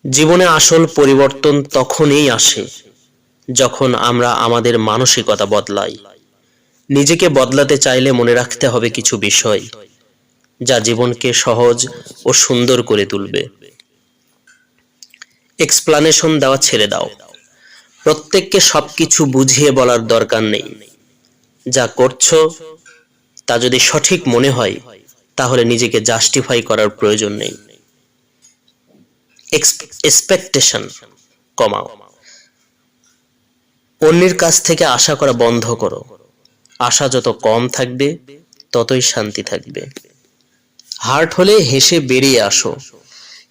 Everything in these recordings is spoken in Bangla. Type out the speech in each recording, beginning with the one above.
জীবনে আসল পরিবর্তন তখনই আসে যখন আমরা আমাদের মানসিকতা বদলাই। নিজেকে বদলাতে চাইলে মনে রাখতে হবে কিছু বিষয় যা জীবনকে সহজ ও সুন্দর করে তুলবে। এক্সপ্লানেশন দেওয়া ছেড়ে দাও। প্রত্যেককে সবকিছু বুঝিয়ে বলার দরকার নেই। যা করছো তা যদি সঠিক মনে হয় তাহলে নিজেকে জাস্টিফাই করার প্রয়োজন নেই। এক্সপেকটেশন কমাও। অন্যের কাছ থেকে আশা করা বন্ধ করো। আশা যত কম থাকবে ততই শান্তি থাকবে। হার্ট হলে হেসে বেরিয়ে আসো।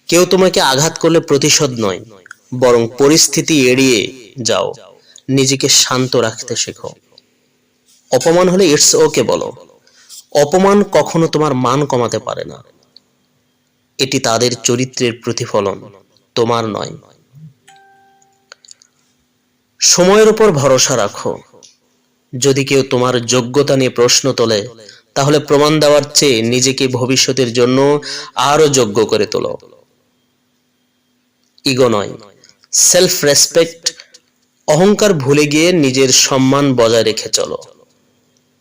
কেউ তোমাকে আঘাত করলে প্রতিশোধ নয়, বরং পরিস্থিতি এড়িয়ে যাও। নিজেকে শান্ত রাখতে শেখো। অপমান হলে ইটস ওকে বলো। অপমান কখনো তোমার মান কমাতে পারে না। এটি তাদের চরিত্রের প্রতিফলন, তোমার নয়। সময়ের উপর ভরসা রাখো। যদি কেউ তোমার যোগ্যতা নিয়ে প্রশ্ন তোলে তাহলে প্রমাণ দেওয়ার চেয়ে নিজেকে ভবিষ্যতের জন্য আরো যোগ্য করে তোলো। ইগো নয়, সেলফ রেসপেক্ট। অহংকার ভুলে গিয়ে নিজের সম্মান বজায় রেখে চলো।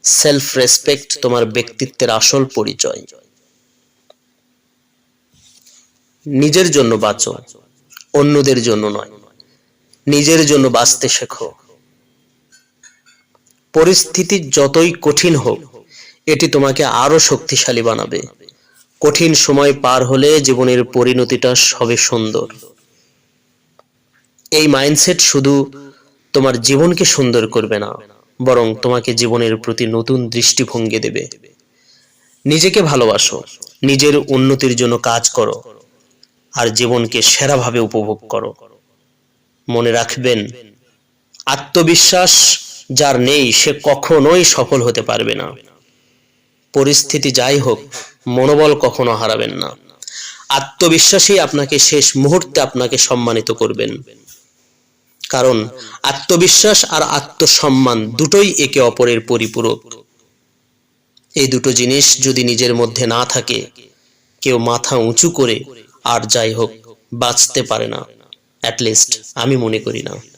সেলফ রেসপেক্ট তোমার ব্যক্তিত্বের আসল পরিচয়। নিজের জন্য বাঁচো, অন্যদের জন্য নয়। নিজের জন্য বাঁচতে শেখো। পরিস্থিতি যতই কঠিন হোক, এটি তোমাকে আরো শক্তিশালী বানাবে। কঠিন সময় পার হলে জীবনের পরিণতিটা হবে সুন্দর। এই মাইন্ডসেট শুধু তোমার জীবনকে সুন্দর করবে না, বরং তোমাকে জীবনের প্রতি নতুন দৃষ্টিভঙ্গি দেবে। নিজেকে ভালোবাসো, নিজের উন্নতির জন্য কাজ করো, আর জীবনকে সেরাভাবে উপভোগ করো। মনে রাখবেন, আত্মবিশ্বাস যার নেই সে কখনোই সফল হতে পারবে না। পরিস্থিতি যাই হোক, মনোবল কখনো হারাবেন না। আত্মবিশ্বাসই আপনাকে শেষ মুহূর্তে আপনাকে সম্মানিত করবেন। কারণ আত্মবিশ্বাস আর আত্মসম্মান দুটোই একে অপরের পরিপূরক। এই দুটো জিনিস যদি নিজের মধ্যে না থাকে, কেউ মাথা উঁচু করে আর যাই হোক বাঁচতে পারে না। অ্যাটলিস্ট আমি মনে করি না।